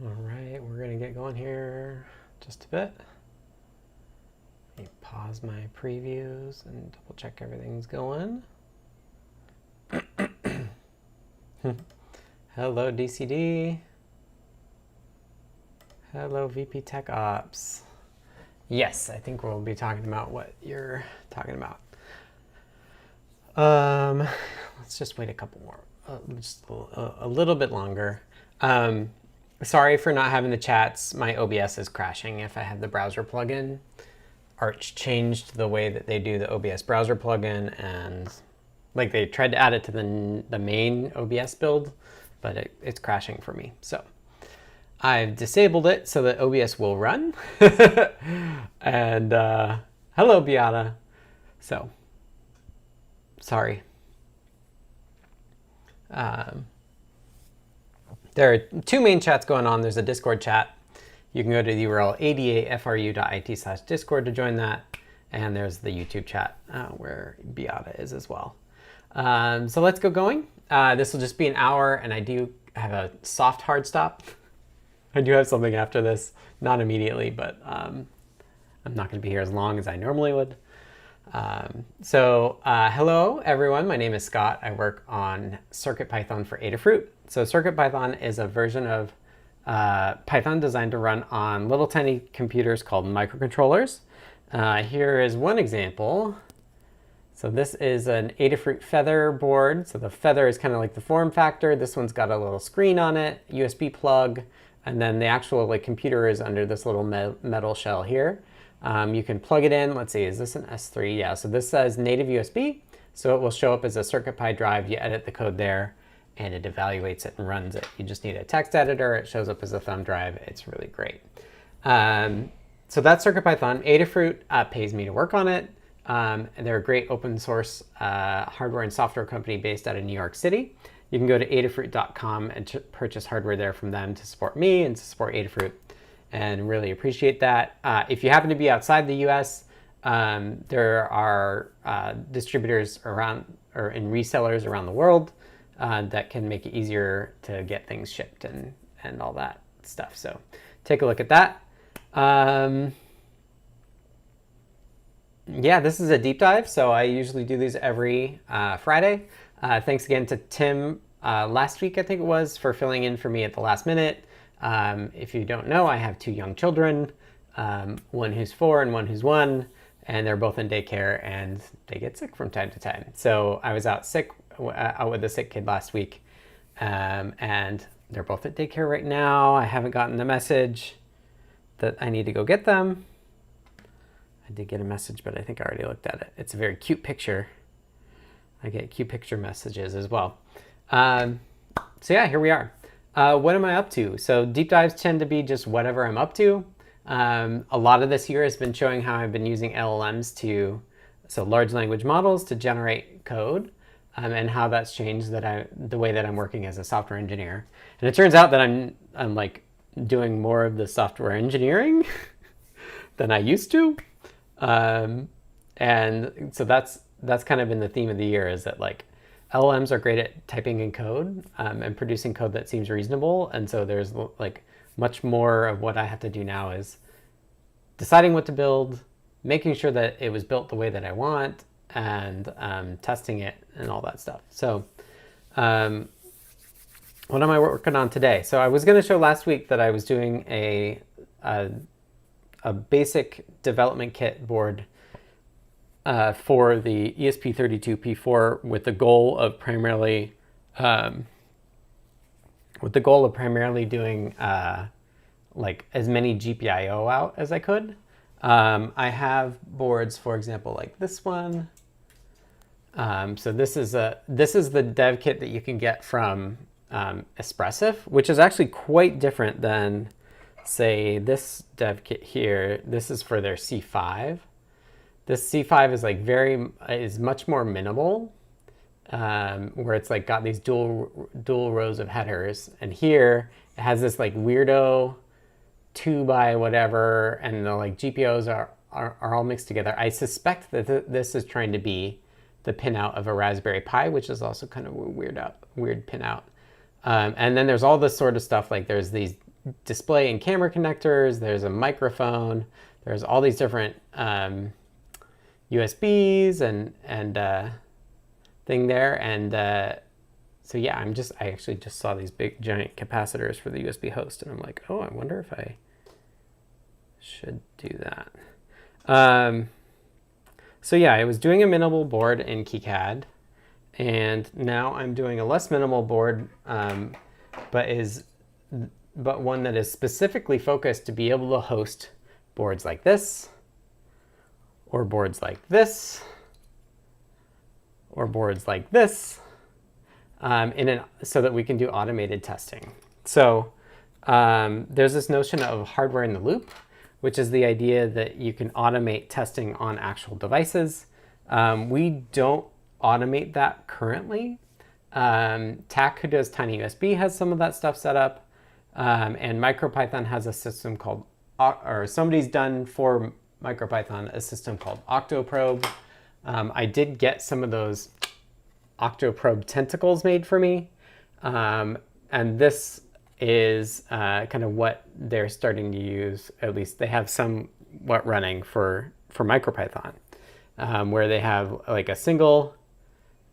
All right, we're gonna get going here just a bit. Let me pause my previews and double check everything's going. Hello DCD. Hello VP Tech Ops. Yes, I think we'll be talking about what you're talking about. Let's just wait a couple more, just a little bit longer. Sorry for not having the chats. My OBS is crashing if I have the browser plugin. Arch changed the way that they do the OBS browser plugin, and like they tried to add it to the main OBS build, but it's crashing for me. So I've disabled it so that OBS will run. And hello, Beata. So sorry. There are two main chats going on. There's a Discord chat. You can go to the URL adafru.it/discord to join that. And there's the YouTube chat where Beata is as well. So let's go going. This will just be an hour, and I do have a soft hard stop. I do have something after this, not immediately, but I'm not going to be here as long as I normally would. Hello, everyone. My name is Scott. I work on CircuitPython for Adafruit. So CircuitPython is a version of Python designed to run on little tiny computers called microcontrollers. Here is one example. So this is an Adafruit Feather board. So the Feather is kind of like the form factor. This one's got a little screen on it, USB plug, and then the actual computer is under this little metal shell here. You can plug it in. Let's see, is this an S3? Yeah, so this says native USB. So it will show up as a CircuitPy drive. You edit the code there, and it evaluates it and runs it. You just need a text editor. It shows up as a thumb drive. It's really great. So that's CircuitPython. Adafruit pays me to work on it. They're a great open source hardware and software company based out of New York City. You can go to adafruit.com and purchase hardware there from them to support me and to support Adafruit, and really appreciate that. If you happen to be outside the US, there are distributors around and resellers around the world that can make it easier to get things shipped and all that stuff. So take a look at that. Yeah, this is a deep dive. So I usually do these every Friday. Thanks again to Tim last week, I think it was, for filling in for me at the last minute. If you don't know, I have two young children, one who's 4 and one who's 1, and they're both in daycare, and they get sick from time to time. So I was out with a sick kid last week, and they're both at daycare right now. I haven't gotten the message that I need to go get them. I did get a message, but I think I already looked at it. It's a very cute picture. I get cute picture messages as well. So yeah, here we are. What am I up to? So deep dives tend to be just whatever I'm up to. A lot of this year has been showing how I've been using LLMs so large language models, to generate code, and how that's changed the way that I'm working as a software engineer. And it turns out that I'm like doing more of the software engineering than I used to. And so that's kind of been the theme of the year, is that like LLMs are great at typing in code and producing code that seems reasonable. And so there's like much more of what I have to do now is deciding what to build, making sure that it was built the way that I want, and testing it and all that stuff. So what am I working on today? So I was going to show last week that I was doing a basic development kit board for the ESP32P4 with the goal of primarily doing like as many GPIO out as I could. I have boards, for example, like this one. So this is the dev kit that you can get from Espressif, which is actually quite different than, say, this dev kit here. This is for their C5. This C5 is much more minimal, where it's like got these dual rows of headers, and here it has this like weirdo 2 by whatever, and the like GPIOs are all mixed together. I suspect that this is trying to be the pinout of a Raspberry Pi, which is also kind of a weird pinout. And then there's all this sort of stuff, like there's these display and camera connectors. There's a microphone. There's all these different USBs and thing there. And so yeah, I actually just saw these big giant capacitors for the USB host, and I'm like, oh, I wonder if I should do that. So yeah, I was doing a minimal board in KiCad, and now I'm doing a less minimal board, but one that is specifically focused to be able to host boards like this, or boards like this, or boards like this, so that we can do automated testing. So there's this notion of hardware in the loop, which is the idea that you can automate testing on actual devices. We don't automate that currently. TAC, who does Tiny USB, has some of that stuff set up. And Micropython has a system called, or somebody's done for Micropython a system called Octoprobe. I did get some of those Octoprobe tentacles made for me. And this is kind of what they're starting to use. At least they have somewhat running for Micropython, where they have like a single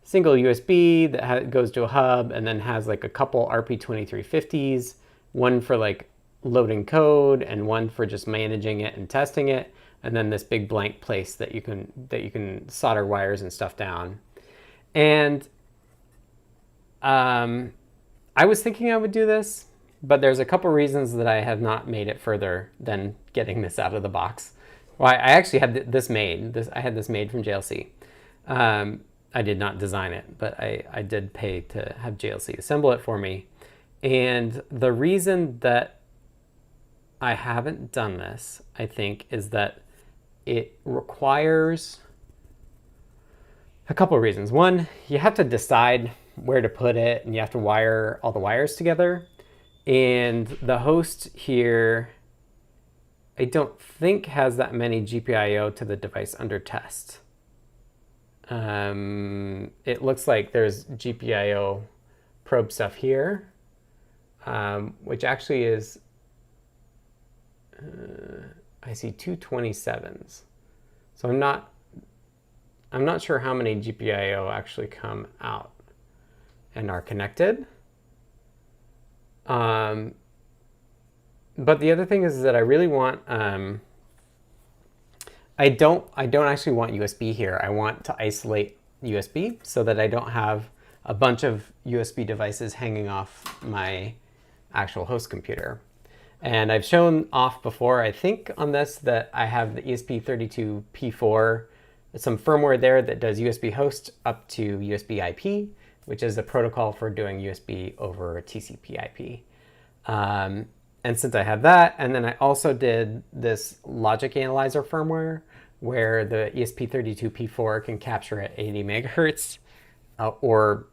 USB that goes to a hub, and then has like a couple RP2350s, one for like loading code and one for just managing it and testing it, and then this big blank place that you can solder wires and stuff down. And I was thinking I would do this, but there's a couple reasons that I have not made it further than getting this out of the box. Well, I actually had this made. I had this made from JLC. I did not design it, but I did pay to have JLC assemble it for me. And the reason that I haven't done this, I think, is that it requires a couple of reasons. One, you have to decide where to put it, and you have to wire all the wires together. And the host here, I don't think has that many GPIO to the device under test. It looks like there's GPIO probe stuff here, which actually is, I see 227s. So I'm not sure how many GPIO actually come out and are connected. But the other thing is that I really want, I don't actually want USB here. I want to isolate USB so that I don't have a bunch of USB devices hanging off my actual host computer. And I've shown off before, I think on this, that I have the ESP32P4, some firmware there that does USB host up to USB IP, which is a protocol for doing USB over TCP IP. And since I have that, and then I also did this logic analyzer firmware where the ESP32P4 can capture at 80 megahertz, or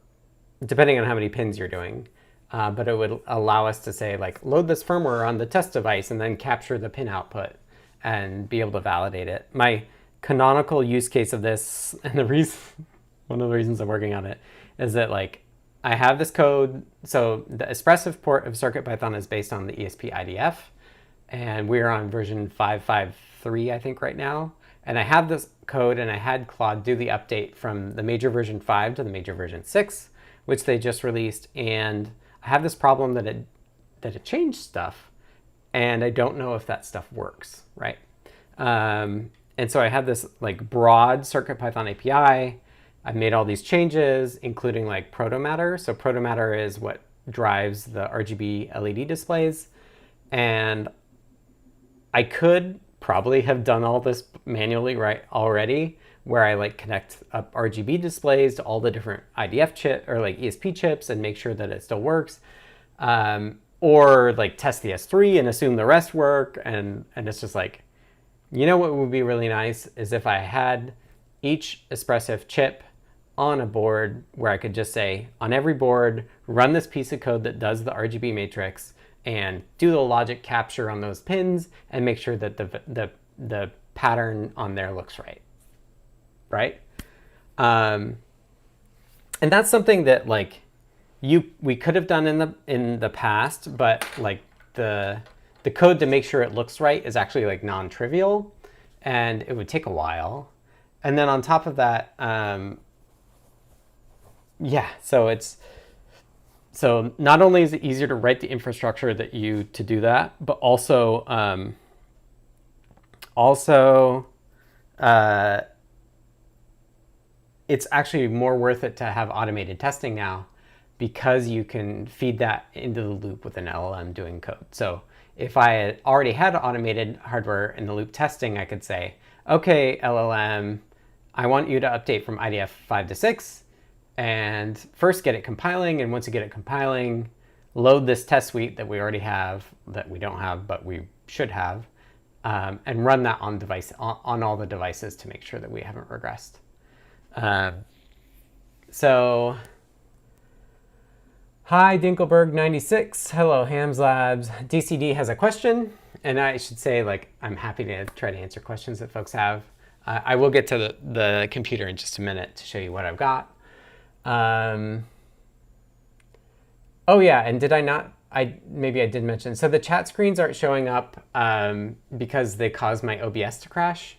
depending on how many pins you're doing. But it would allow us to say, like, load this firmware on the test device and then capture the pin output and be able to validate it. My canonical use case of this, and one of the reasons I'm working on it, is that, like, I have this code. So the expressive port of CircuitPython is based on the ESP IDF, and we're on version 5.5.3, I think, right now. And I have this code, and I had Claude do the update from the major version 5 to the major version 6, which they just released. And I have this problem that it changed stuff, and I don't know if that stuff works, right? And so I have this like broad CircuitPython API. I've made all these changes, including like protomatter. So protomatter is what drives the RGB LED displays. And I could probably have done all this manually already, where I like connect up RGB displays to all the different IDF chip or like ESP chips and make sure that it still works. Or like test the S3 and assume the rest work. And it's just like, you know what would be really nice is if I had each Espressif chip on a board where I could just say, on every board, run this piece of code that does the RGB matrix and do the logic capture on those pins and make sure that the pattern on there looks right? And that's something that like we could have done in the past, but like the code to make sure it looks right is actually like non-trivial, and it would take a while. And then on top of that, yeah, so not only is it easier to write the infrastructure to do that, but also it's actually more worth it to have automated testing now, because you can feed that into the loop with an LLM doing code. So if I had already had automated hardware in the loop testing, I could say, okay, LLM, I want you to update from IDF 5 to 6, and first get it compiling, and once you get it compiling, load this test suite that we already have, that we don't have, but we should have, and run that on all the devices to make sure that we haven't regressed. So, hi, Dinkelberg96. Hello, Hams Labs. DCD has a question, and I should say, like, I'm happy to try to answer questions that folks have. I will get to the computer in just a minute to show you what I've got. Oh yeah, and did I not? Maybe I did mention. So the chat screens aren't showing up because they caused my OBS to crash.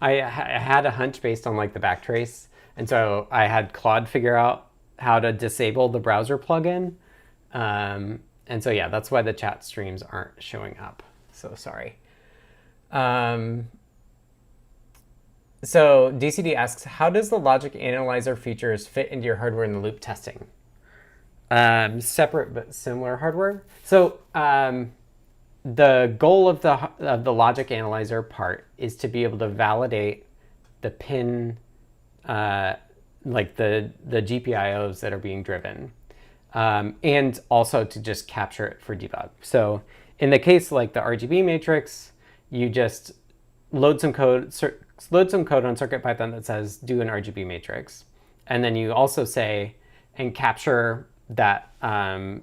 I had a hunch based on like the backtrace, and so I had Claude figure out how to disable the browser plugin. And so yeah, that's why the chat streams aren't showing up. So sorry. So DCD asks, how does the logic analyzer features fit into your hardware in the loop testing? Separate but similar hardware. So the goal of the logic analyzer part is to be able to validate the pin, like the GPIOs that are being driven, and also to just capture it for debug. So in the case like the RGB matrix, you just load some code on CircuitPython that says do an RGB matrix, and then you also say and capture that pin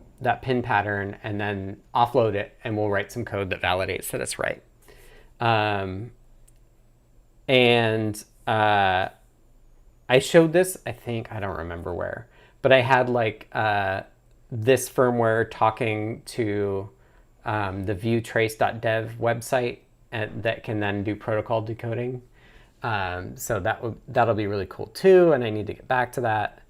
pattern, and then offload it, and we'll write some code that validates that it's right. I showed this, I think, I don't remember where, but I had like this firmware talking to the viewtrace.dev website, and that can then do protocol decoding. So that'll be really cool too, and I need to get back to that.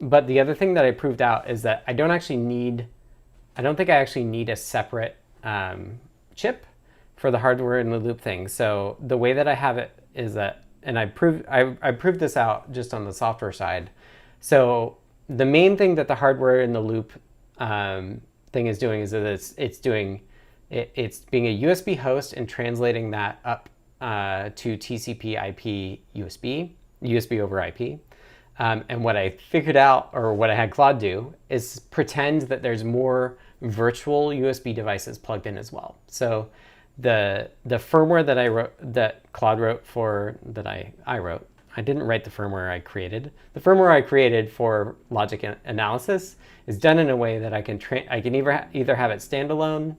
But the other thing that I proved out is that I don't think I actually need a separate chip for the hardware in the loop thing. So the way that I have it is that, and I proved this out just on the software side. So the main thing that the hardware in the loop thing is doing is that it's being a USB host and translating that up to TCP/IP USB over IP. And what I figured out, or what I had Claude do, is pretend that there's more virtual USB devices plugged in as well. So the firmware that Claude wrote I wrote. I didn't write the firmware I created. The firmware I created for logic analysis is done in a way that I can either have it standalone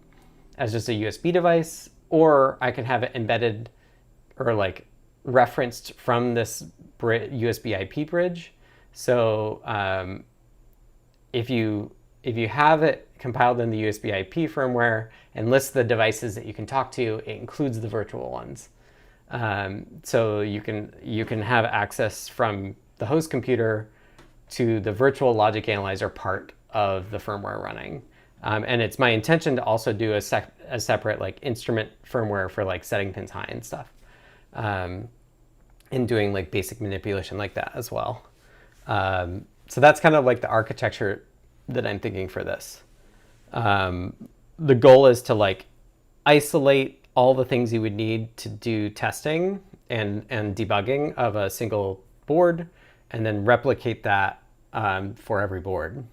as just a USB device, or I can have it embedded or like referenced from this USB IP bridge. So if you have it compiled in the USB IP firmware and lists the devices that you can talk to, it includes the virtual ones. So you can have access from the host computer to the virtual logic analyzer part of the firmware running. And it's my intention to also do a separate like instrument firmware for like setting pins high and stuff. And doing like basic manipulation like that as well. So that's kind of like the architecture that I'm thinking for this. The goal is to like isolate all the things you would need to do testing and debugging of a single board, and then replicate that for every board.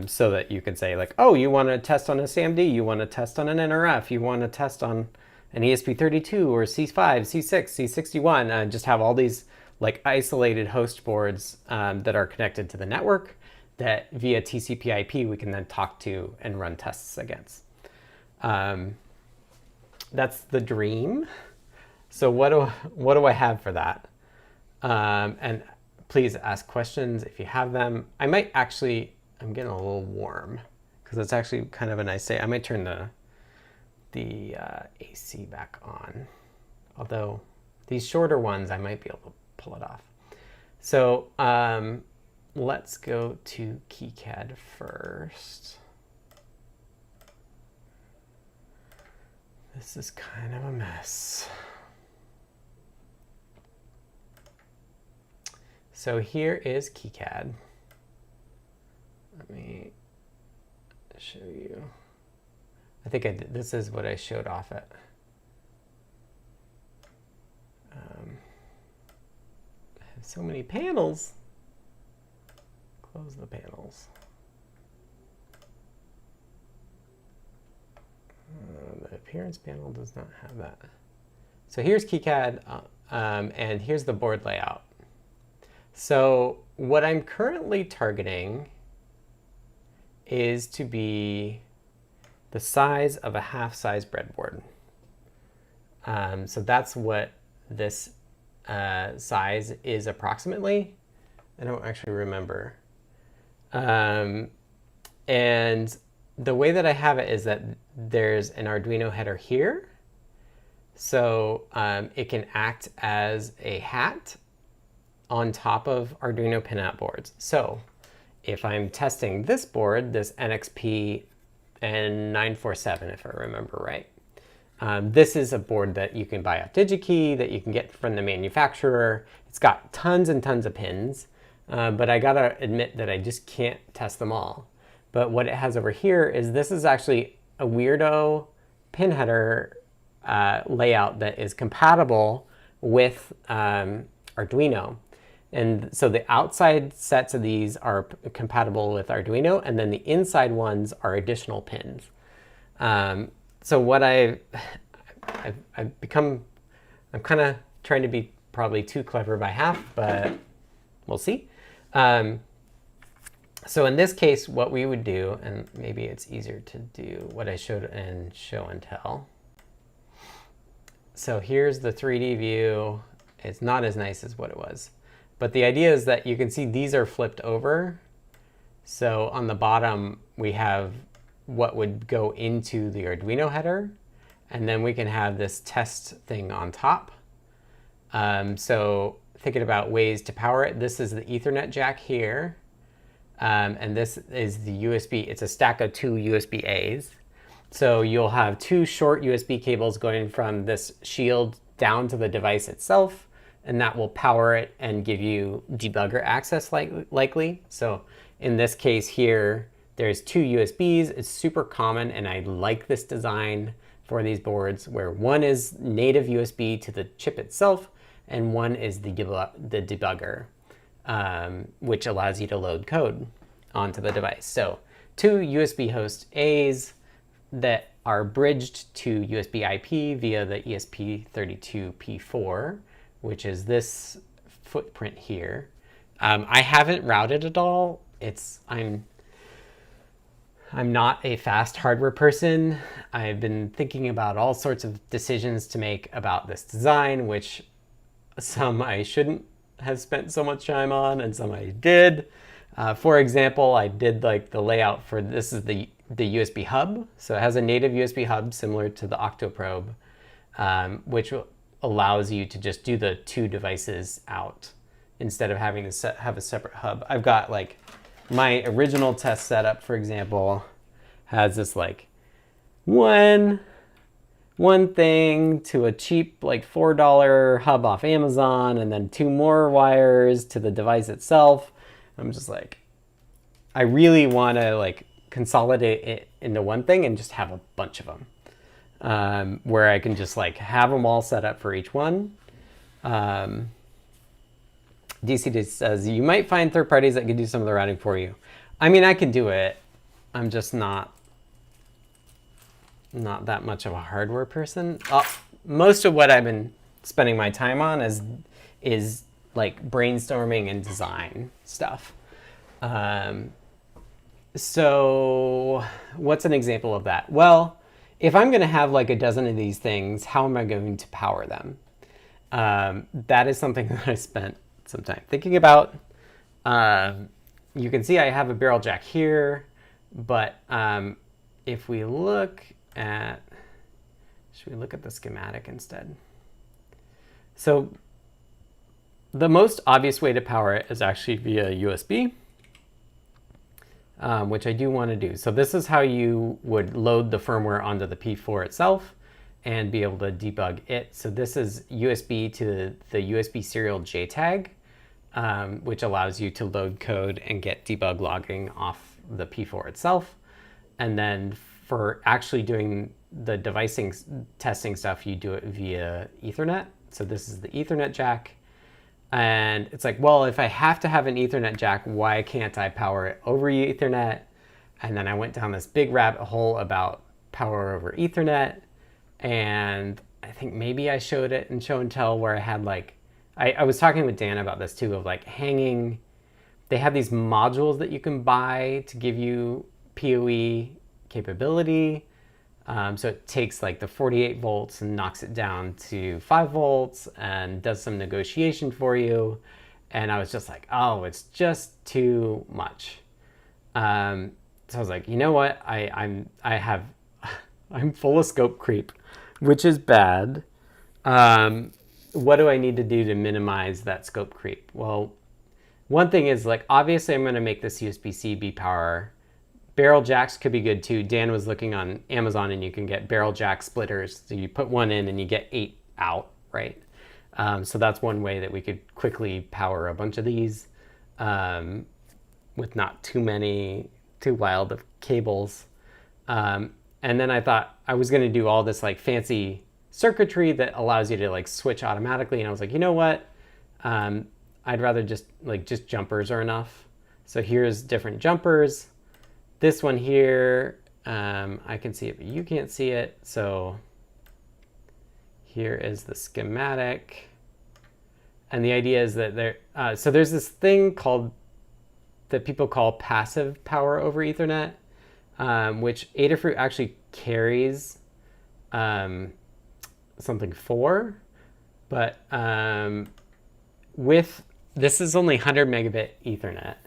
So that you can say like, oh, you want to test on a SAMD, you want to test on an NRF, you want to test on an ESP32 or C5, C6, C61, just have all these like isolated host boards that are connected to the network that via TCP/IP we can then talk to and run tests against. That's the dream. So what do I have for that? And please ask questions if you have them. I'm getting a little warm. because it's actually kind of a nice day. I might turn the AC back on, although these shorter ones I might be able to pull it off. So let's go to KiCad first. This is kind of a mess. So here is KiCad. Let me show you. I think I did. This is what I showed off at. I have so many panels. Close the panels. The appearance panel does not have that. So here's KiCad, and here's the board layout. So what I'm currently targeting is to be the size of a half-size breadboard. So that's what this size is approximately. I don't actually remember. And the way that I have it is that there's an Arduino header here. So it can act as a hat on top of Arduino pinout boards. So if I'm testing this board, this NXP N947, if I remember right, this is a board that you can buy off DigiKey, that you can get from the manufacturer. It's got tons and tons of pins, but I gotta admit that I just can't test them all. But what it has over here is this is actually a weirdo pin header layout that is compatible with Arduino. And so the outside sets of these are compatible with Arduino, and then the inside ones are additional pins. So what I've become, I'm kind of trying to be probably too clever by half, but we'll see. So in this case, what we would do, and maybe it's easier to do what I showed in show and tell. So here's the 3D view. It's not as nice as what it was. But the idea is that you can see these are flipped over. So on the bottom, we have what would go into the Arduino header. And then we can have this test thing on top. So thinking about ways to power it, this is the Ethernet jack here. And this is the USB. It's a stack of 2 USB A's. So you'll have 2 short USB cables going from this shield down to the device itself, and that will power it and give you debugger access likely. So in this case here, there's 2 USBs. It's super common, and I like this design for these boards where one is native USB to the chip itself, and one is the debugger, which allows you to load code onto the device. So 2 USB host A's that are bridged to USB IP via the ESP32P4, which is this footprint here. I haven't routed it all. I'm not a fast hardware person. I've been thinking about all sorts of decisions to make about this design, which some I shouldn't have spent so much time on, and some I did. For example, I did like the layout for this is the USB hub. So it has a native USB hub similar to the Octoprobe, which allows you to just do the 2 devices out instead of having to have a separate hub. I've got like my original test setup, for example, has this like one thing to a cheap like $4 hub off Amazon, and then 2 more wires to the device itself. I'm just like, I really want to like consolidate it into one thing and just have a bunch of them, where I can just like have them all set up for each one. DC says, you might find third parties that can do some of the routing for you. I mean, I can do it. I'm just not that much of a hardware person. Most of what I've been spending my time on is like brainstorming and design stuff. So what's an example of that? Well, if I'm going to have like a dozen of these things, how am I going to power them? That is something that I spent some time thinking about. You can see I have a barrel jack here. But if we look at, should we look at the schematic instead? So the most obvious way to power it is actually via USB, which I do want to do. So this is how you would load the firmware onto the P4 itself and be able to debug it. So this is USB to the USB serial JTAG, which allows you to load code and get debug logging off the P4 itself. And then for actually doing the testing stuff, you do it via Ethernet. So this is the Ethernet jack. And it's like, well, if I have to have an Ethernet jack, why can't I power it over Ethernet? And then I went down this big rabbit hole about power over Ethernet. And I think maybe I showed it in show and tell where I had like, I was talking with Dan about this too, of like hanging, they have these modules that you can buy to give you PoE capability. So it takes like the 48 volts and knocks it down to 5 volts and does some negotiation for you. And I was just like, oh, it's just too much. So I was like, you know what? I'm full of scope creep, which is bad. What do I need to do to minimize that scope creep? Well, one thing is like, obviously I'm going to make this USB-C be power. Barrel jacks could be good too. Dan was looking on Amazon and you can get barrel jack splitters. So you put one in and you get 8 out, right? So that's one way that we could quickly power a bunch of these with not too wild of cables. And then I thought I was going to do all this like fancy circuitry that allows you to like switch automatically. And I was like, you know what? I'd rather just jumpers are enough. So here's different jumpers. This one here, I can see it, but you can't see it. So here is the schematic. And the idea is that so there's this thing that people call passive power over Ethernet, which Adafruit actually carries something for. But this is only 100 megabit Ethernet.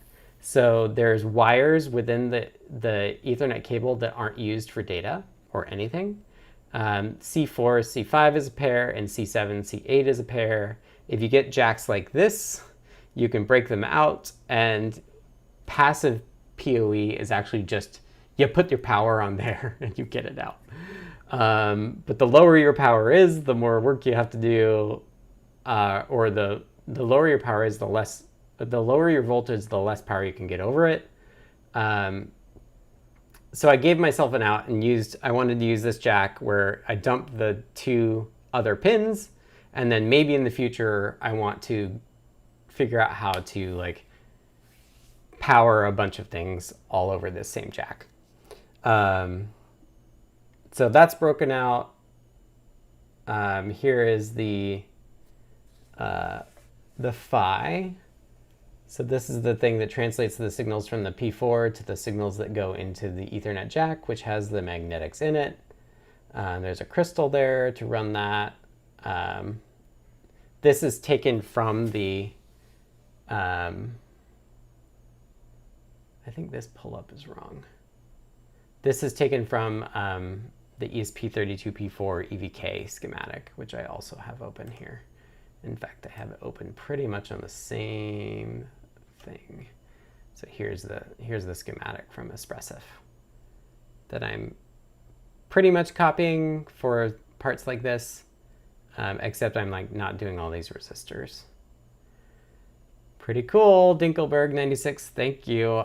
So there's wires within the Ethernet cable that aren't used for data or anything. C4, C5 is a pair, and C7, C8 is a pair. If you get jacks like this, you can break them out, and passive PoE is actually just, you put your power on there and you get it out. But the lower your power is, the more work you have to do, or the lower your power is, the lower your voltage, the less power you can get over it. So I gave myself an out and I wanted to use this jack where I dumped the 2 other pins, and then maybe in the future I want to figure out how to like power a bunch of things all over this same jack. So that's broken out. Here is the phi. So this is the thing that translates the signals from the P4 to the signals that go into the Ethernet jack, which has the magnetics in it. There's a crystal there to run that. This is taken from the, I think this pull-up is wrong. This is taken from the ESP32P4 EVK schematic, which I also have open here. In fact, I have it open pretty much on the same thing. So here's the schematic from Espressif that I'm pretty much copying for parts like this, except I'm like not doing all these resistors. Pretty cool, Dinkelberg96, thank you.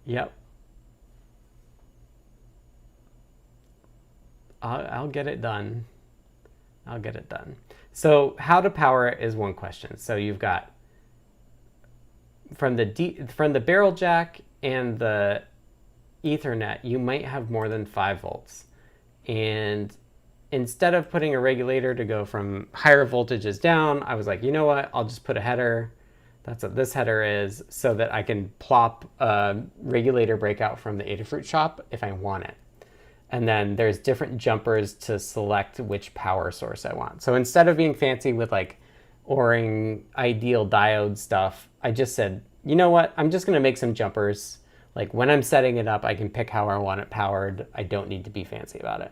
Yep. I'll get it done. I'll get it done. So how to power it is one question. So you've got from the barrel jack and the Ethernet, you might have more than 5 volts. And instead of putting a regulator to go from higher voltages down, I was like, you know what? I'll just put a header. That's what this header is, so that I can plop a regulator breakout from the Adafruit shop if I want it. And then there's different jumpers to select which power source I want. So instead of being fancy with like O-ring ideal diode stuff, I just said you know what, I'm just going to make some jumpers. Like when I'm setting it up, I can pick how I want it powered. I don't need to be fancy about it.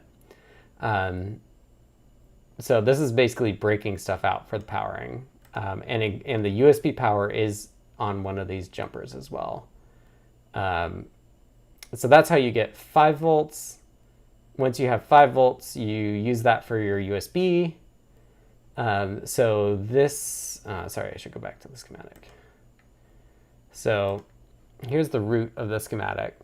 So this is basically breaking stuff out for the powering. And the USB power is on one of these jumpers as well. So that's how you get 5 volts. Once you have 5 volts, you use that for your USB. So this, sorry, I should go back to the schematic. So here's the root of the schematic.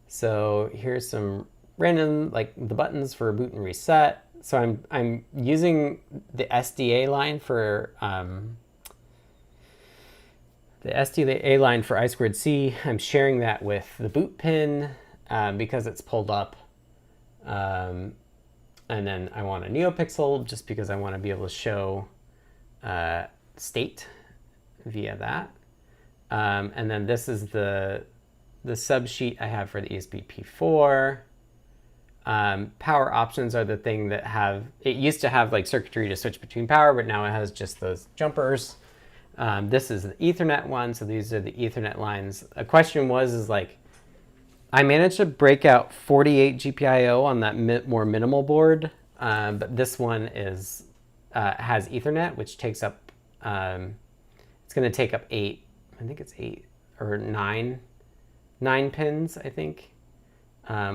So here's some random, like the buttons for boot and reset. So I'm using the SDA line for I2C. I'm sharing that with the boot pin because it's pulled up. And then I want a NeoPixel just because I want to be able to show state via that. And then this is the subsheet I have for the ESP-P4. Power options are the thing that it used to have like circuitry to switch between power, but now it has just those jumpers. This is the Ethernet one, so these are the Ethernet lines. A question is like, I managed to break out 48 GPIO on that more minimal board, but this one has Ethernet, which takes up, it's going to take up 8, I think it's 8 or 9 pins, I think.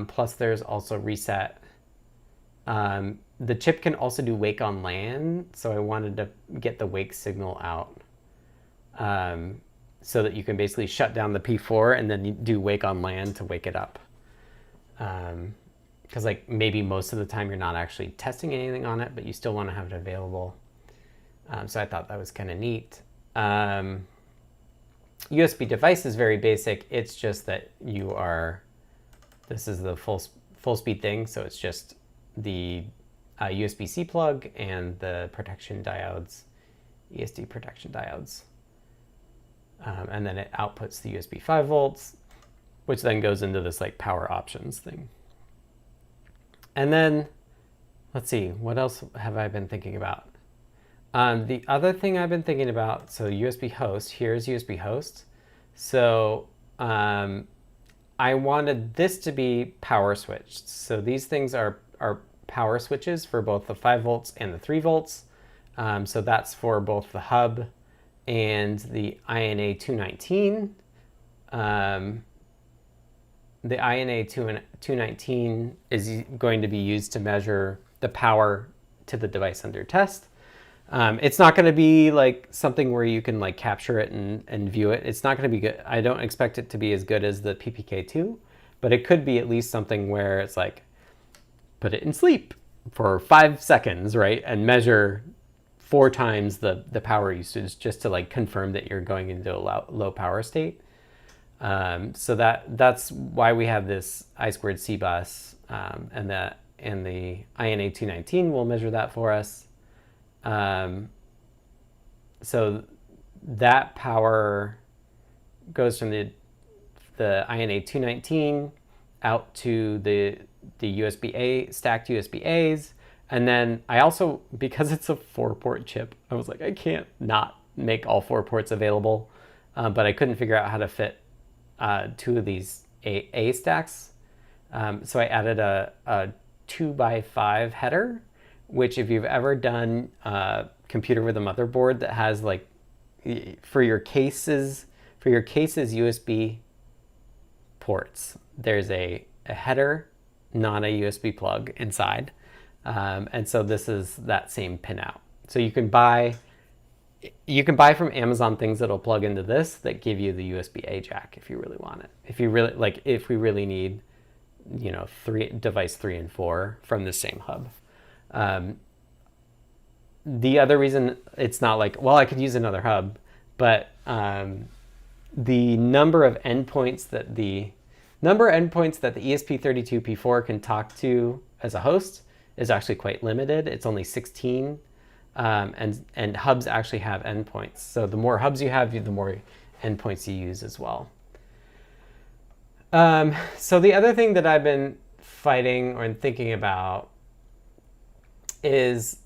Plus there's also reset. The chip can also do wake on LAN, so I wanted to get the wake signal out so that you can basically shut down the P4 and then you do wake on LAN to wake it up. Because like maybe most of the time you're not actually testing anything on it, but you still want to have it available. So I thought that was kind of neat. USB device is very basic. It's just that this is the full speed thing, so it's just the USB-C plug and the protection diodes, ESD protection diodes. And then it outputs the USB 5 volts, which then goes into this like power options thing. And then, let's see, what else have I been thinking about? The other thing I've been thinking about, so USB host, here's USB host. So I wanted this to be power switched. So these things are power switches for both the 5 volts and the 3 volts. So that's for both the hub and the INA 219. The INA 219 is going to be used to measure the power to the device under test. It's not going to be like something where you can like capture it and view it. It's not going to be good. I don't expect it to be as good as the PPK2, but it could be at least something where it's like, put it in sleep for 5 seconds, right? And measure 4 times the power usage just to like confirm that you're going into a low power state. So that's why we have this I2C bus, and the INA 219 will measure that for us. So that power goes from the INA 219 out to the USB-A, stacked USB-As. And then I also, because it's a 4-port chip, I was like, I can't not make all 4 ports available. But I couldn't figure out how to fit 2 of these A stacks. So I added a 2x5 header, which if you've ever done a computer with a motherboard that has like, for your cases USB ports, there's a header, not a USB plug inside. And so this is that same pinout. So you can buy from Amazon things that'll plug into this that give you the USB-A jack if you really want it. If we really need, device 3 and 4 from the same hub. The other reason it's not like, well, I could use another hub, but the number of endpoints that the ESP32P4 can talk to as a host is actually quite limited. It's only 16, and hubs actually have endpoints. So the more hubs you have, the more endpoints you use as well. So the other thing that I've been fighting or thinking about is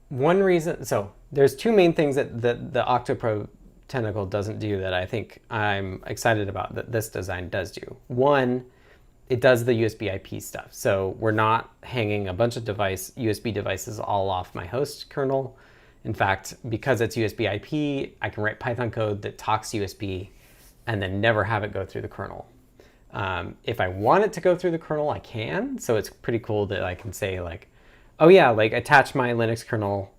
one reason. So There's two main things that the Octoprobe tentacle doesn't do that I think I'm excited about that this design does do. One, it does the USB IP stuff. So we're not hanging a bunch of USB devices all off my host kernel. In fact, because it's USB IP, I can write Python code that talks USB and then never have it go through the kernel. If I want it to go through the kernel, I can. So it's pretty cool that I can say like, oh yeah, like attach my Linux kernel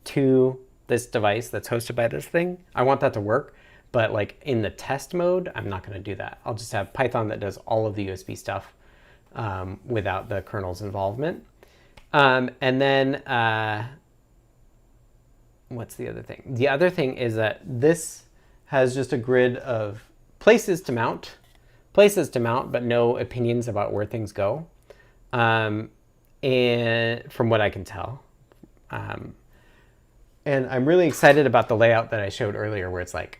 to this device that's hosted by this thing. I want that to work, but like in the test mode, I'm not going to do that. I'll just have Python that does all of the USB stuff without the kernel's involvement. And then what's the other thing? The other thing is that this has just a grid of places to mount, but no opinions about where things go. And from what I can tell. And I'm really excited about the layout that I showed earlier, where it's like,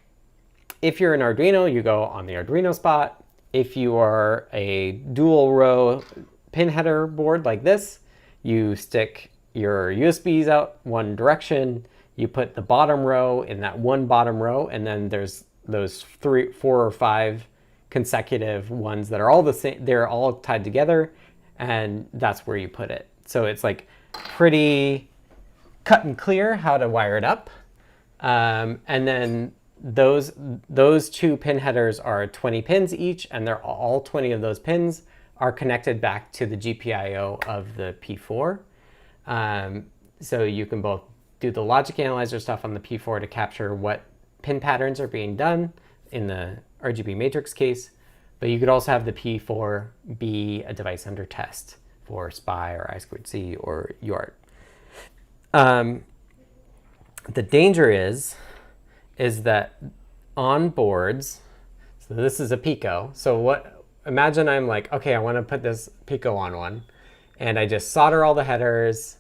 if you're an Arduino, you go on the Arduino spot. If you are a dual row pin header board like this, you stick your USBs out one direction, you put the bottom row in that one bottom row, and then there's those 3, 4, or 5 consecutive ones that are all the same, they're all tied together, and that's where you put it. So it's like pretty cut and clear how to wire it up. And then those 2 pin headers are 20 pins each, and they're all 20 of those pins are connected back to the GPIO of the P4. So you can both do the logic analyzer stuff on the P4 to capture what pin patterns are being done in the RGB matrix case, but you could also have the P4 be a device under test for SPI or I2C or UART. The danger is that on boards, so this is a Pico. So imagine I'm like, okay, I want to put this Pico on one, and I just solder all the headers.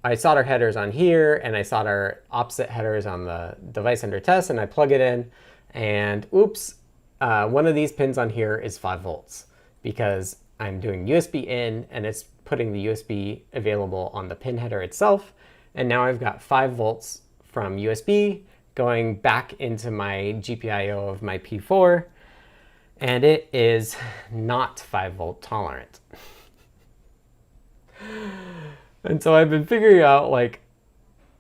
I solder headers on here, and I solder opposite headers on the device under test, and I plug it in, and oops, one of these pins on here is 5 volts because I'm doing USB in, and it's putting the USB available on the pin header itself. And now I've got 5 volts from USB going back into my GPIO of my P4, and it is not 5 volt tolerant. And so I've been figuring out like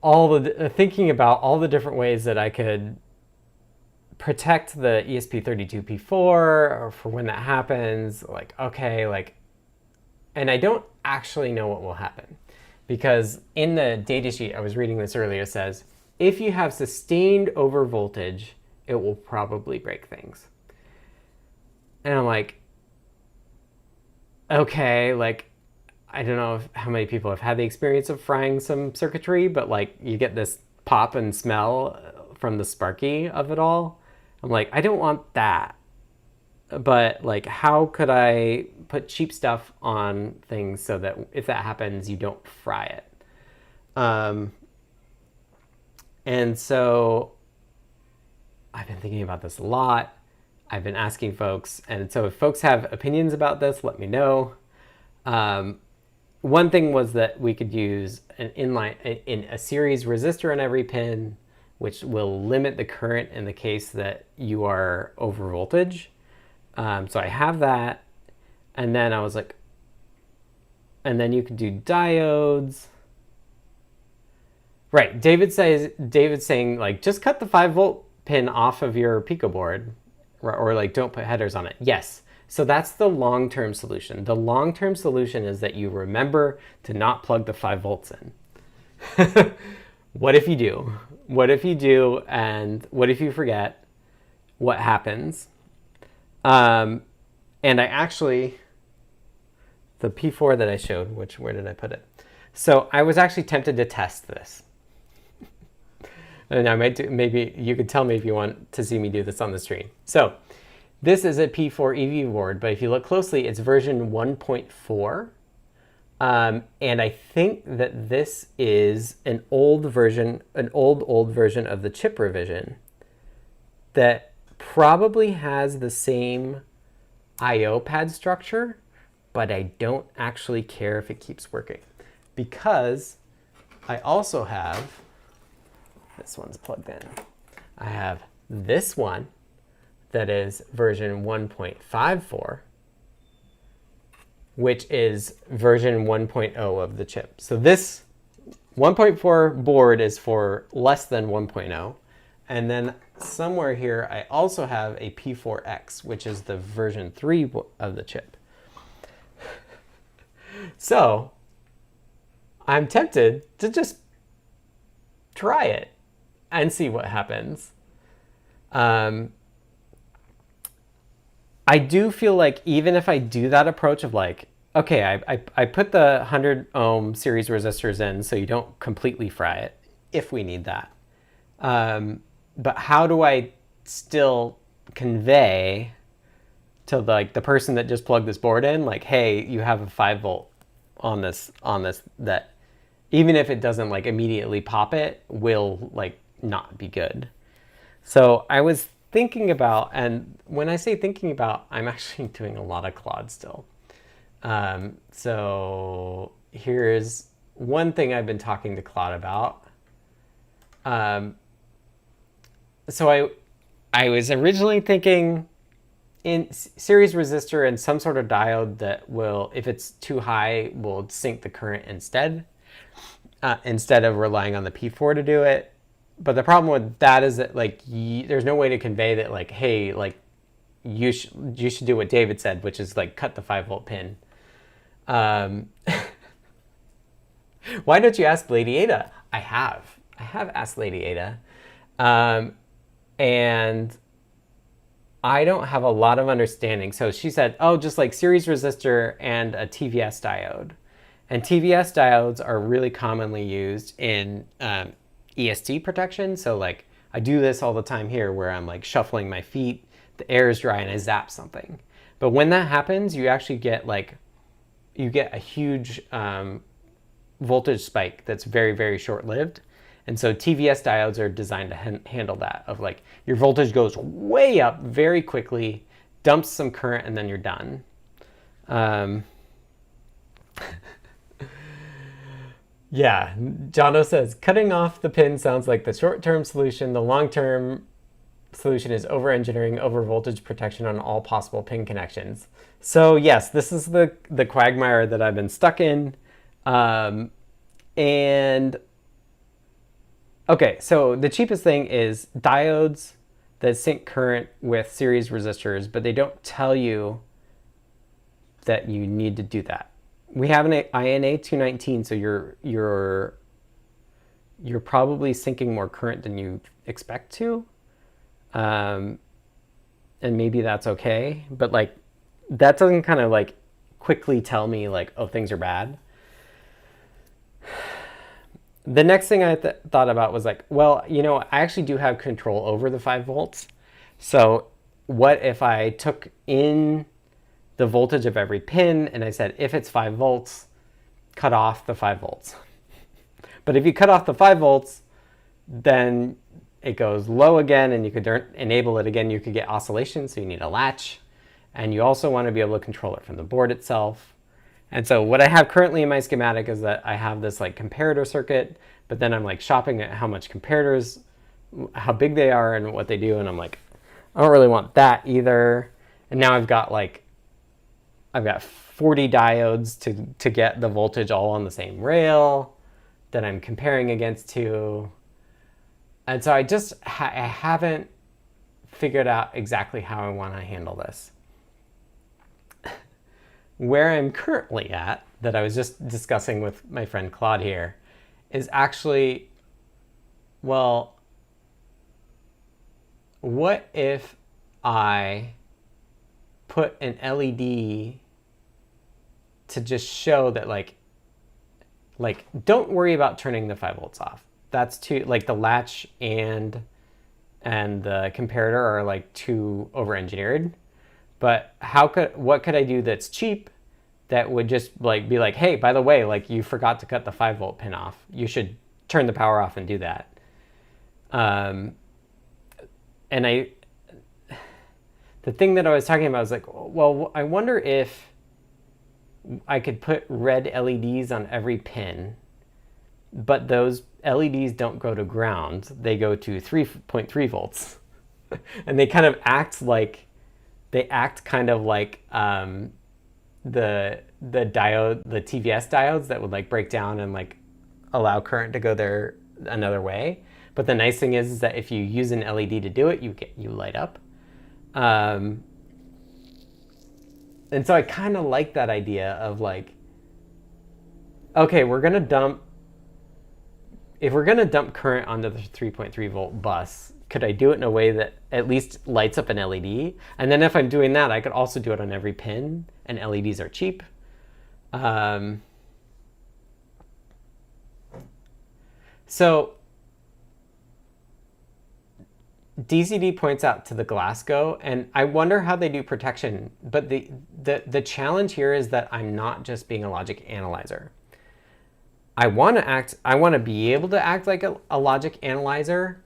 thinking about all the different ways that I could protect the ESP32P4 or for when that happens. Like, okay, like, and I don't actually know what will happen, because in the datasheet, I was reading this earlier, it says, if you have sustained over voltage, it will probably break things. And I'm like, okay, like, I don't know how many people have had the experience of frying some circuitry, but like you get this pop and smell from the sparky of it all. I'm like, I don't want that. But like, how could I put cheap stuff on things so that if that happens, you don't fry it? And so I've been thinking about this a lot. I've been asking folks. And so if folks have opinions about this, let me know. One thing was that we could use an a series resistor on every pin, which will limit the current in the case that you are over voltage. So I have that. And then I was like, and then you could do diodes. Right, David's saying like, just cut the 5 volt pin off of your Pico board, or like don't put headers on it. Yes, so that's the long-term solution. The long-term solution is that you remember to not plug the 5 volts in. What if you do? What if you do, and what if you forget? What happens? And I actually, the P4 that I showed, where did I put it? So I was actually tempted to test this. And I might do, maybe you could tell me if you want to see me do this on the stream. So this is a P4 EV board, but if you look closely, it's version 1.4. And I think that this is an old version of the chip revision that probably has the same I/O pad structure, but I don't actually care if it keeps working, because I also have This one's plugged in. I have this one that is version 1.54, which is version 1.0 of the chip. So this 1.4 board is for less than 1.0. And then somewhere here, I also have a P4X, which is the version 3 of the chip. So I'm tempted to just try it and see what happens. I do feel like even if I do that approach of like, okay, I put the 100 ohm series resistors in so you don't completely fry it if we need that. But how do I still convey to like the person that just plugged this board in, like, hey, you have a 5 volt on this, that even if it doesn't like immediately pop it, will like not be good. So I was thinking about, and when I say thinking about, I'm actually doing a lot of Claude still. So here's one thing I've been talking to Claude about. So I was originally thinking in series resistor and some sort of diode that will, if it's too high, will sink the current instead of relying on the P4 to do it. But the problem with that is that like there's no way to convey that like, hey, like you should do what David said, which is like cut the 5 volt pin. Why don't you ask Lady Ada? I have asked Lady Ada. And I don't have a lot of understanding. So she said, oh, just like series resistor and a TVS diode. And TVS diodes are really commonly used in EST protection. So like I do this all the time here where I'm like shuffling my feet, the air is dry and I zap something. But when that happens, you actually get like, you get a huge voltage spike that's very, very short-lived. And so TVS diodes are designed to handle that, of like your voltage goes way up very quickly, dumps some current, and then you're done. Yeah, Jono says, cutting off the pin sounds like the short-term solution. The long-term solution is over-engineering over-voltage protection on all possible pin connections. So yes, this is the quagmire that I've been stuck in. And okay, so the cheapest thing is diodes that sync current with series resistors, but they don't tell you that you need to do that. We have an INA 219, so you're probably syncing more current than you expect to, and maybe that's okay. But like that doesn't kind of like quickly tell me like, oh, things are bad. The next thing I thought about was like, well, you know, I actually do have control over the 5 volts. So what if I took in the voltage of every pin and I said, if it's 5 volts, cut off the 5 volts. But if you cut off the 5 volts, then it goes low again and you could enable it again. You could get oscillation, so you need a latch. And you also want to be able to control it from the board itself. And so what I have currently in my schematic is that I have this like comparator circuit, but then I'm like shopping at how much comparators, how big they are and what they do. And I'm like, I don't really want that either. And now I've got 40 diodes to get the voltage all on the same rail that I'm comparing against to. And so I just, I haven't figured out exactly how I want to handle this. Where I'm currently at, that I was just discussing with my friend Claude here, is actually, well, what if I put an LED to just show that like don't worry about turning the 5 volts off. That's too, like the latch and the comparator are like too over-engineered. But what could I do that's cheap that would just like be like, hey, by the way, like you forgot to cut the 5 volt pin off. You should turn the power off and do that. And the thing that I was talking about was like, well, I wonder if I could put red LEDs on every pin, but those LEDs don't go to ground, they go to 3.3 volts. And they kind of act like, kind of like the diode, the TVS diodes that would like break down and like allow current to go there another way. But the nice thing is that if you use an LED to do it, you light up. And so I kind of like that idea of like, okay, if we're gonna dump current onto the 3.3 volt bus, could I do it in a way that at least lights up an LED? And then if I'm doing that, I could also do it on every pin, and LEDs are cheap. So DCD points out to the Glasgow, and I wonder how they do protection. But the challenge here is that I'm not just being a logic analyzer. I want to be able to act like a logic analyzer,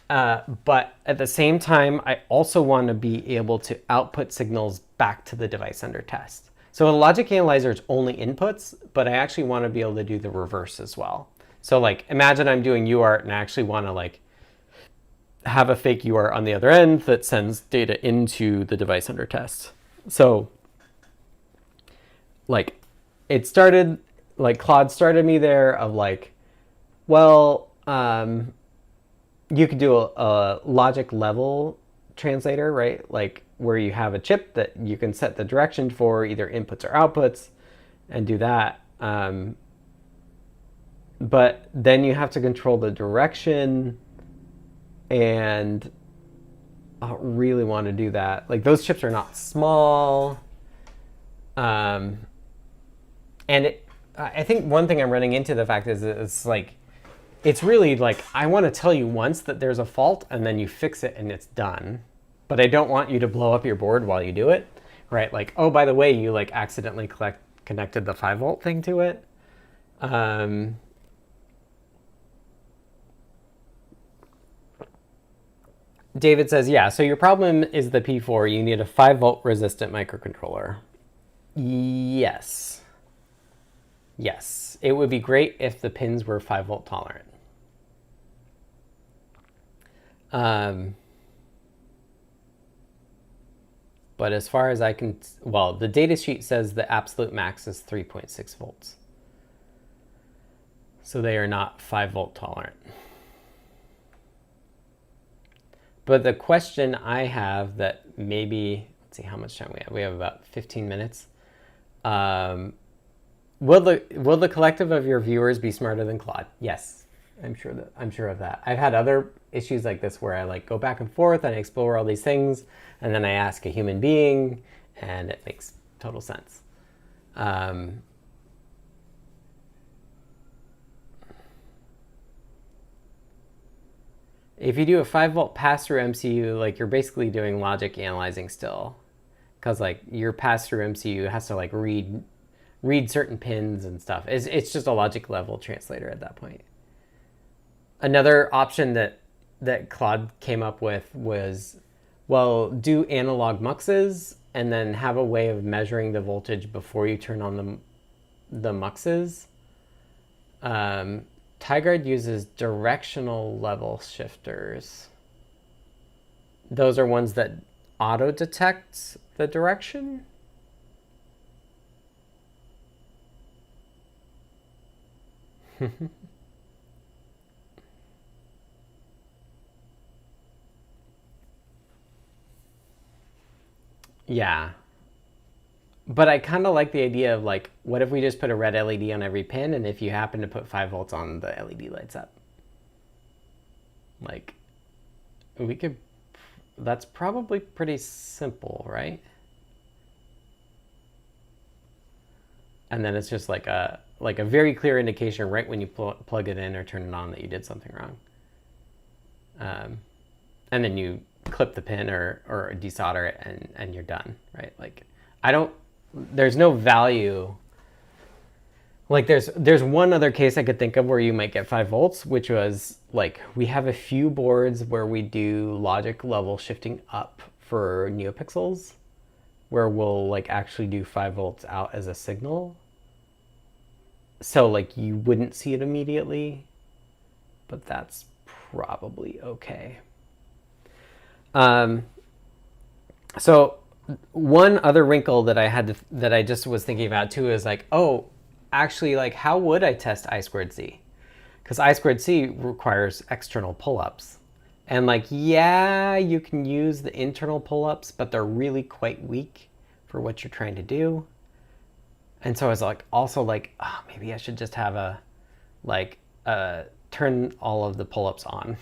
but at the same time, I also want to be able to output signals back to the device under test. So a logic analyzer is only inputs, but I actually want to be able to do the reverse as well. So like, imagine I'm doing UART and I actually want to like have a fake UART on the other end that sends data into the device under test. So like it started, like Claude started me there of like, well, you could do a logic level translator, right? Like where you have a chip that you can set the direction for either inputs or outputs and do that. But then you have to control the direction, and I don't really want to do that. Like those chips are not small. And I think one thing I'm running into the fact is it's like, it's really like, I want to tell you once that there's a fault and then you fix it and it's done. But I don't want you to blow up your board while you do it, right? Like, oh, by the way, you like accidentally connected the 5 volt thing to it. David says, yeah, so your problem is the P4. You need a 5 volt resistant microcontroller. Yes. Yes. It would be great if the pins were 5 volt tolerant. But as far as I can, well, the data sheet says the absolute max is 3.6 volts. So they are not 5 volt tolerant. But the question I have that maybe, let's see how much time we have. We have about 15 minutes. Will the collective of your viewers be smarter than Claude? Yes, I'm sure of that. I've had other issues like this where I like go back and forth and I explore all these things, and then I ask a human being, and it makes total sense. If you do a 5 volt pass-through MCU, like you're basically doing logic analyzing still, because like your pass-through MCU has to like read certain pins and stuff. It's just a logic level translator at that point. Another option that Claude came up with was, well, do analog muxes and then have a way of measuring the voltage before you turn on the muxes. Tigard uses directional level shifters. Those are ones that auto detect the direction. Yeah. But I kind of like the idea of like, what if we just put a red LED on every pin, and if you happen to put 5 volts on, the LED lights up? Like, we could, that's probably pretty simple, right? And then it's just like a very clear indication right when you plug it in or turn it on that you did something wrong. And then you clip the pin or desolder it and you're done, right? Like, there's no value. Like there's one other case I could think of where you might get 5 volts, which was like, we have a few boards where we do logic level shifting up for neopixels, where we'll like actually do 5 volts out as a signal. So like you wouldn't see it immediately. but that's probably okay. So one other wrinkle that I just was thinking about too is like, oh, actually, like, how would I test I squared C? Because I squared C requires external pull-ups. And like, yeah, you can use the internal pull-ups, but they're really quite weak for what you're trying to do. And so I was like, also like, oh, maybe I should just have turn all of the pull-ups on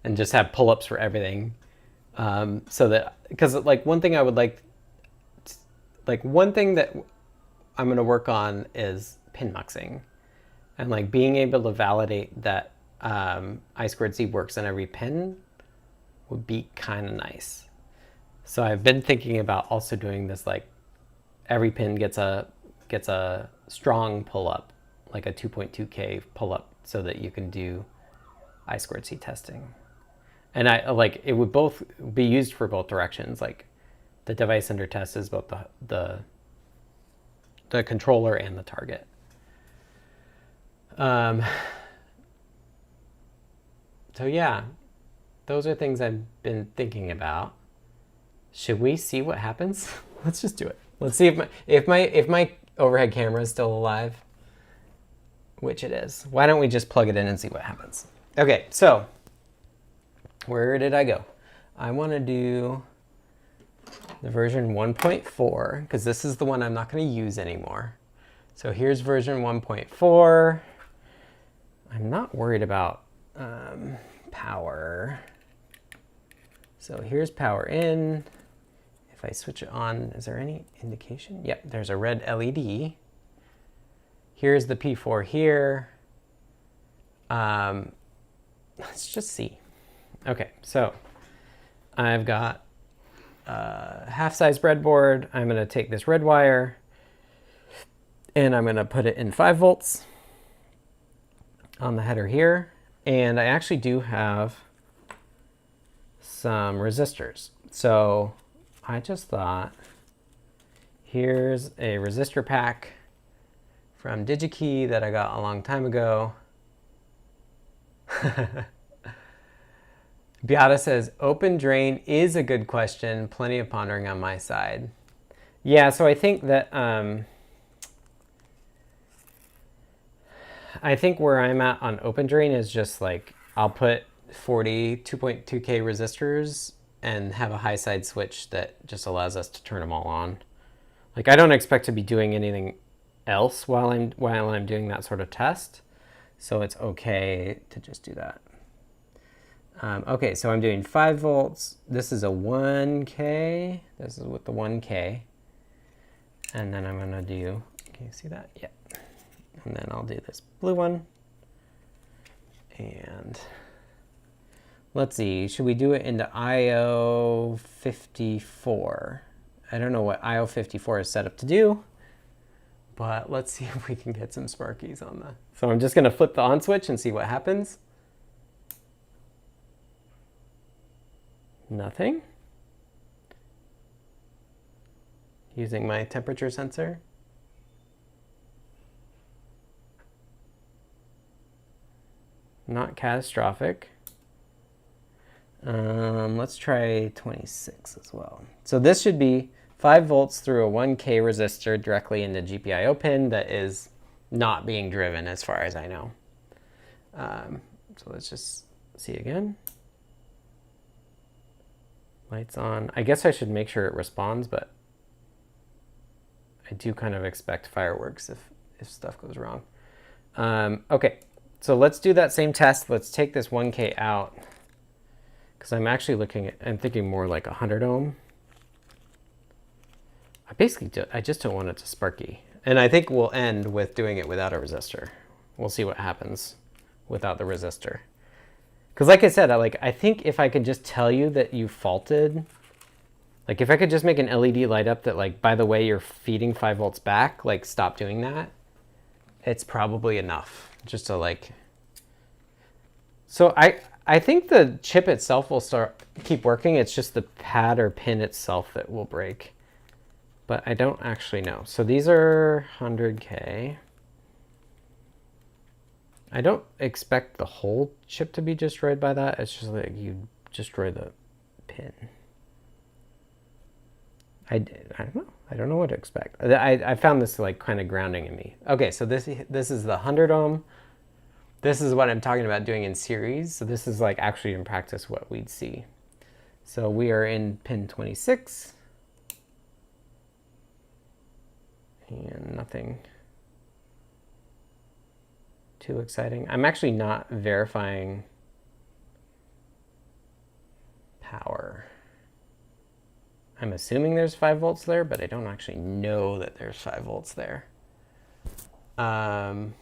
and just have pull-ups for everything. So that, because like one thing that I'm going to work on is pin muxing, and like being able to validate that I squared C works on every pin would be kind of nice. So I've been thinking about also doing this, like every pin gets a strong pull-up, like a 2.2K pull-up, so that you can do I squared C testing. And I like it would both be used for both directions. Like the device under test is both the controller and the target. So yeah, those are things I've been thinking about. Should we see what happens? Let's just do it. Let's see if my overhead camera is still alive, which it is. Why don't we just plug it in and see what happens? Okay, so where did I go? I want to do the version 1.4 because this is the one I'm not going to use anymore. So here's version 1.4. I'm not worried about power. So here's power in. If I switch it on, is there any indication? Yep, there's a red LED. Here's the P4 here. Let's just see. Okay, so I've got a half-size breadboard. I'm going to take this red wire and I'm going to put it in 5 volts on the header here. And I actually do have some resistors. So I just thought, here's a resistor pack from DigiKey that I got a long time ago. Beata says, open drain is a good question. Plenty of pondering on my side. Yeah, so I think that I think where I'm at on open drain is just like, I'll put 40 2.2K resistors and have a high side switch that just allows us to turn them all on. Like, I don't expect to be doing anything else while I'm doing that sort of test. So it's okay to just do that. Okay, so I'm doing 5 volts. This is a 1K. This is with the 1K. And then I'm gonna do, can you see that? Yeah. And then I'll do this blue one. And let's see, should we do it into IO54? I don't know what IO54 is set up to do, but let's see if we can get some sparkies on the. So I'm just gonna flip the on switch and see what happens. Nothing. Using my temperature sensor. Not catastrophic. Let's try 26 as well. So this should be 5 volts through a 1K resistor directly into GPIO pin that is not being driven as far as I know. So let's just see again. Lights on. I guess I should make sure it responds, but I do kind of expect fireworks if stuff goes wrong. Okay, so let's do that same test. Let's take this 1K out because I'm actually I'm thinking more like 100 ohm. I just don't want it to sparky. And I think we'll end with doing it without a resistor. We'll see what happens without the resistor. Because like I said, I think if I could just tell you that you faulted, like if I could just make an LED light up that like, by the way, you're feeding 5 volts back, like stop doing that, it's probably enough just to like. So I think the chip itself will keep working. It's just the pad or pin itself that will break. But I don't actually know. So these are 100K. I don't expect the whole chip to be destroyed by that. It's just like you destroy the pin. I don't know. I don't know what to expect. I found this like kind of grounding in me. Okay, so this is the 100 ohm. This is what I'm talking about doing in series. So this is like actually in practice what we'd see. So we are in pin 26. And nothing too exciting. I'm actually not verifying power. I'm assuming there's 5 volts there, but I don't actually know that there's 5 volts there. Can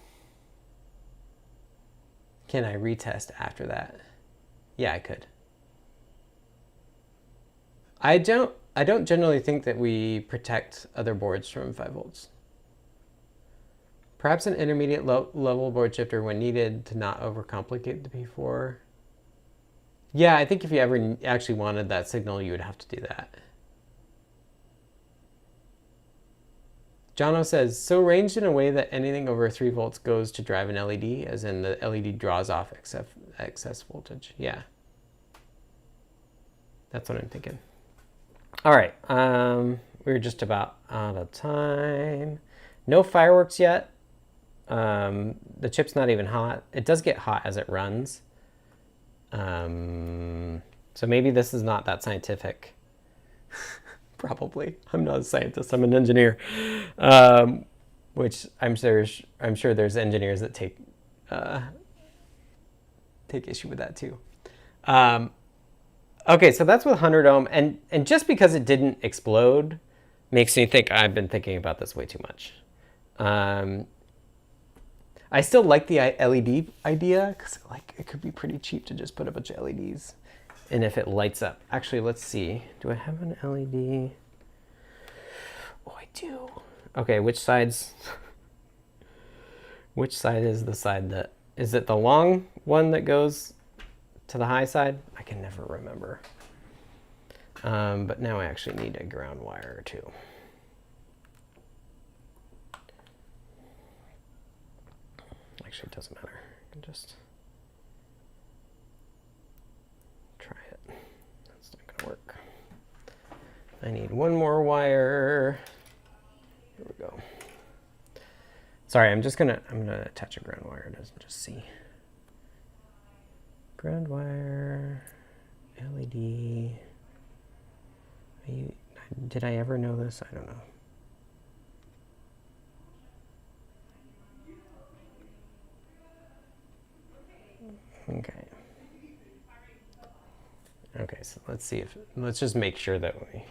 I retest after that? Yeah, I could. I don't generally think that we protect other boards from 5 volts. Perhaps an intermediate level board shifter when needed to not overcomplicate the P4. Yeah, I think if you ever actually wanted that signal, you would have to do that. Jono says, so ranged in a way that anything over 3 volts goes to drive an LED, as in the LED draws off excess voltage. Yeah. That's what I'm thinking. All right, we're just about out of time. No fireworks yet. The chip's not even hot. It does get hot as it runs. So maybe this is not that scientific. Probably. I'm not a scientist. I'm an engineer, which I'm sure there's engineers that take issue with that too. Okay, so that's with 100 ohm, and just because it didn't explode makes me think I've been thinking about this way too much. I still like the LED idea because it could be pretty cheap to just put a bunch of LEDs. And if it lights up, actually, let's see. Do I have an LED? Oh, I do. Okay, which side is the side that, is it the long one that goes to the high side? I can never remember. But now I actually need a ground wire too. Actually, it doesn't matter. I can just try it. That's not gonna work. I need one more wire. Here we go. Sorry, I'm gonna attach a ground wire to just see. Ground wire, LED. Did I ever know this? I don't know. Okay. Okay, so let's just make sure that we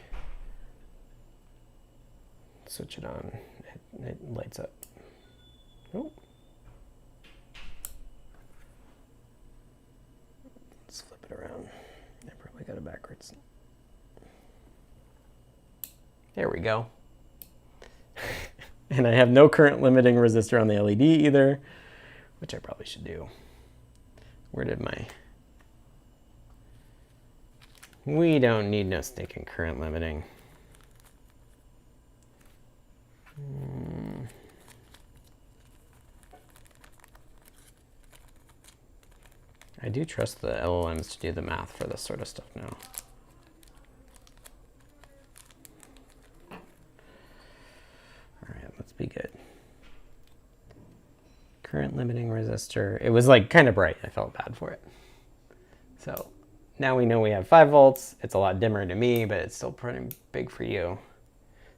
switch it on. It lights up. Oh. Let's flip it around. I probably got it backwards. There we go. And I have no current limiting resistor on the LED either, which I probably should do. Where did my... We don't need no stinking current limiting. I do trust the LLMs to do the math for this sort of stuff now. All right, let's be good. Current limiting resistor. It was like kind of bright. I felt bad for it. So now we know we have 5 volts. It's a lot dimmer to me, but it's still pretty big for you.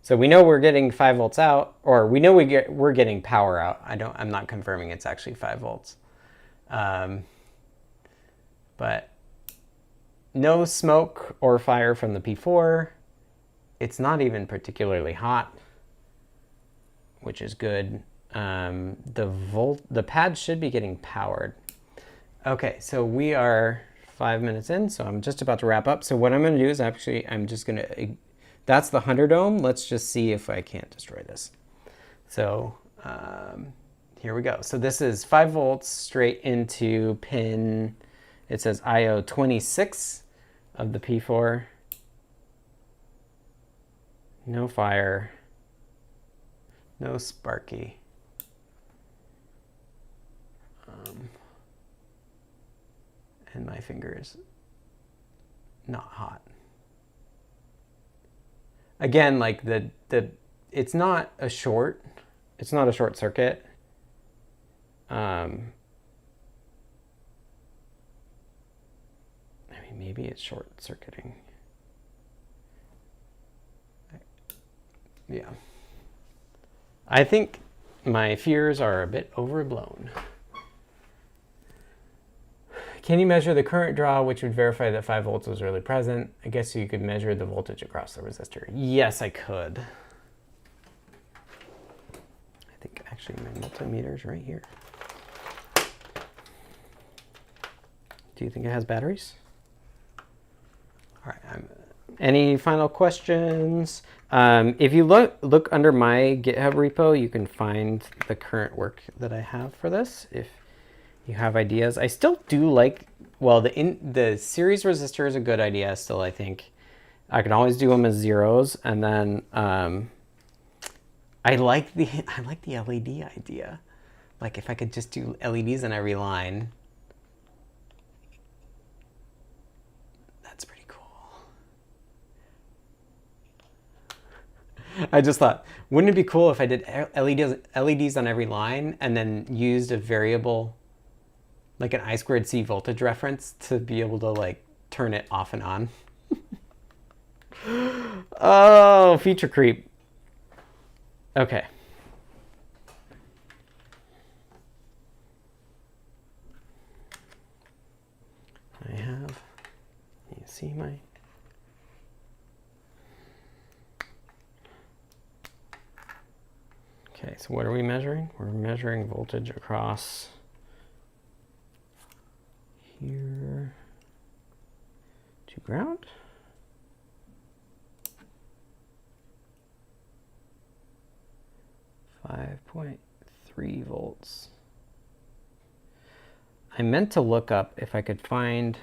So we know we're getting 5 volts out, or we know we're getting power out. I'm not confirming it's actually 5 volts. But no smoke or fire from the P4. It's not even particularly hot, which is good. The pad should be getting powered. Okay, so we are 5 minutes in, so I'm just about to wrap up. So what I'm going to do is I'm just going to, that's the 100 ohm. Let's just see if I can't destroy this. So here we go. So this is 5 volts straight into pin, it says IO 26 of the P4. No fire, no sparky. And my finger is not hot. Again, like it's not a short circuit. I mean, maybe it's short circuiting. Yeah. I think my fears are a bit overblown. Can you measure the current draw, which would verify that 5 volts was really present? I guess you could measure the voltage across the resistor. Yes, I could. I think actually my multimeter is right here. Do you think it has batteries? All right. Any final questions? If you look under my GitHub repo, you can find the current work that I have for this. If you have ideas, I still do like. Well, the series resistor is a good idea still. I think I can always do them as zeros, and then I like the LED idea. Like if I could just do LEDs on every line. That's pretty cool. I just thought, wouldn't it be cool if I did LEDs on every line and then used a variable, like an I²C voltage reference, to be able to like turn it off and on? Oh, feature creep. Okay. I have, you see my, okay, so what are we measuring? We're measuring voltage across here to ground. .3 volts. I meant to look up if I could find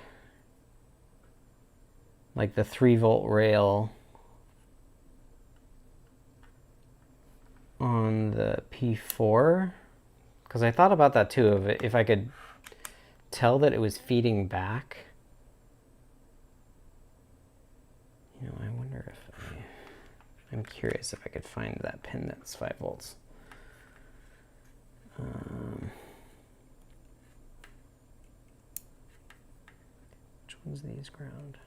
like the 3-volt rail on the P4, because I thought about that too, of if I could tell that it was feeding back. You know, I wonder if I'm curious if I could find that pin that's 5 volts. Which one's these ground?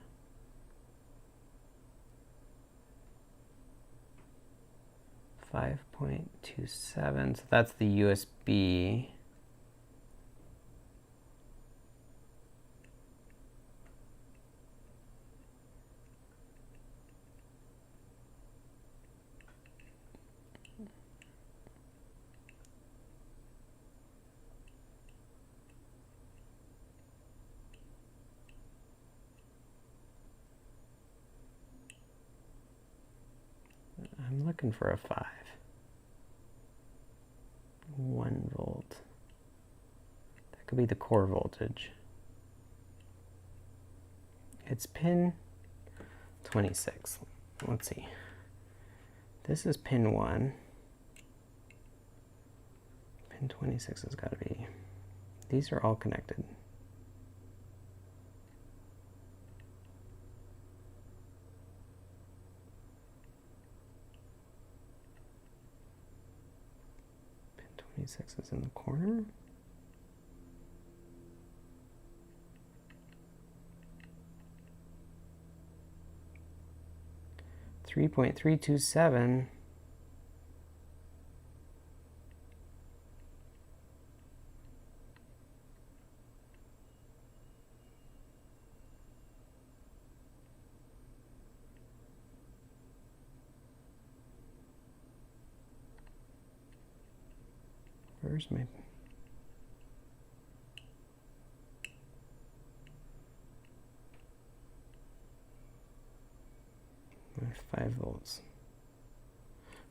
.27, so that's the USB. I'm looking for a 5. 1 volt. That could be the core voltage. It's pin 26. Let's see. This is pin 1. Pin 26 has got to be. These are all connected. Pin 26 is in the corner. .327. Where's my... my 5 volts?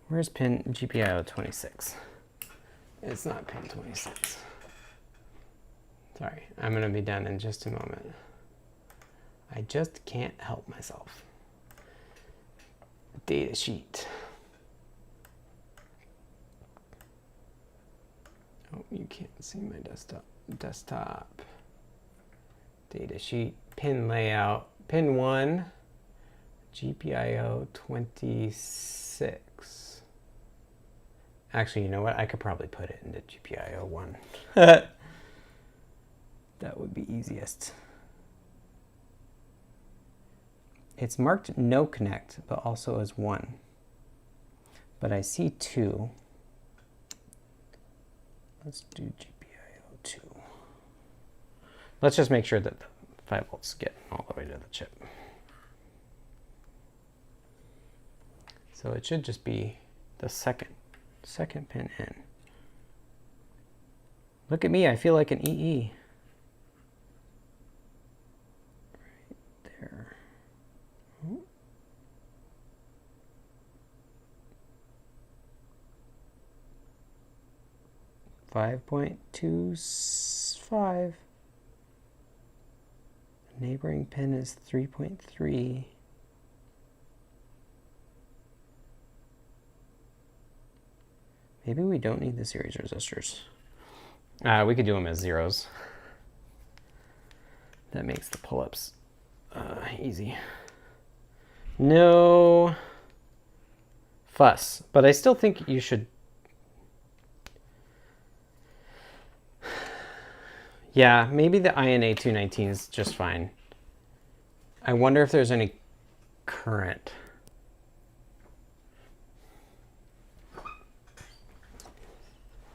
Where's pin GPIO 26? It's not pin 26. Sorry, I'm going to be done in just a moment. I just can't help myself. Data sheet. Oh, you can't see my desktop. desktop, data sheet, pin layout, pin 1, GPIO 26. Actually, you know what? I could probably put it into GPIO 1. That would be easiest. It's marked no connect, but also as 1. But I see 2. Let's do GPIO 2. Let's just make sure that the 5 volts get all the way to the chip. So it should just be the second pin in. Look at me, I feel like an EE. Right there. 5.25. Neighboring pin is 3.3. Maybe we don't need the series resistors. We could do them as zeros. That makes the pull-ups easy. No fuss, but I still think you should. Yeah, maybe the INA 219 is just fine. I wonder if there's any current.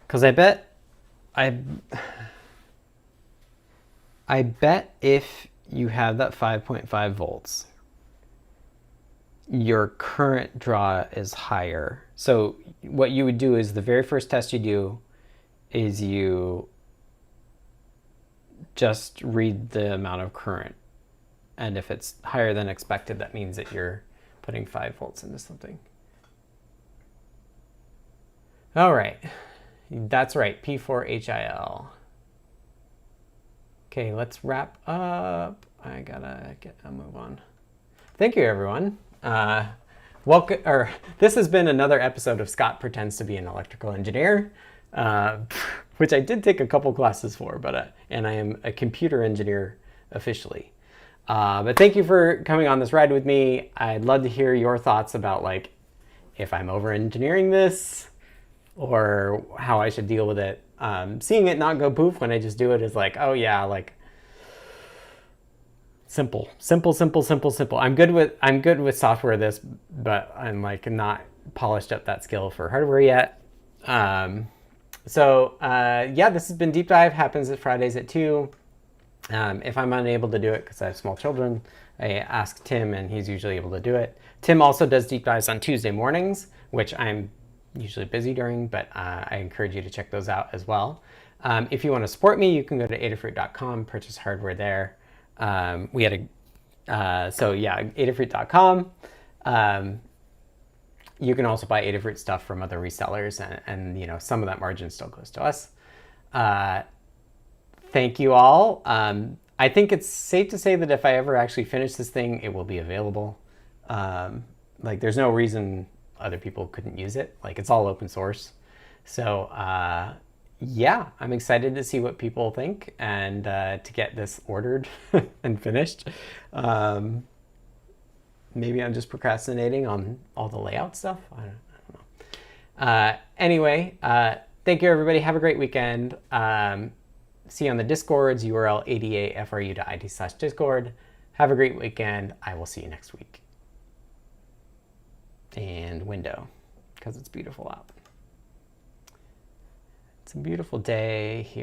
Because I bet if you have that 5.5 volts, your current draw is higher. So what you would do is the very first test you do is you just read the amount of current. And if it's higher than expected, that means that you're putting 5 volts into something. All right. That's right, P4HIL. Okay, let's wrap up. I gotta get a move on. Thank you, everyone. This has been another episode of Scott Pretends to be an Electrical Engineer, which I did take a couple classes for, and I am a computer engineer officially. But thank you for coming on this ride with me. I'd love to hear your thoughts about like if I'm over-engineering this, or how I should deal with it. Seeing it not go poof when I just do it is like, oh yeah, like simple. I'm good with software this, but I'm like not polished up that skill for hardware yet. Yeah, this has been Deep Dive. Happens at Fridays at 2. If I'm unable to do it because I have small children, I ask Tim and he's usually able to do it. Tim also does deep dives on Tuesday mornings, which I'm usually busy during, but I encourage you to check those out as well. If you want to support me, you can go to adafruit.com, purchase hardware there. Adafruit.com. You can also buy Adafruit stuff from other resellers, and you know, some of that margin still goes to us. Thank you all. I think it's safe to say that if I ever actually finish this thing, it will be available. Like there's no reason other people couldn't use it. Like it's all open source. So yeah, I'm excited to see what people think and to get this ordered and finished. Maybe I'm just procrastinating on all the layout stuff. I don't know. Anyway, thank you everybody. Have a great weekend. See you on the Discords, URL adafru.it/discord. Have a great weekend. I will see you next week. And window, because it's beautiful out. It's a beautiful day here.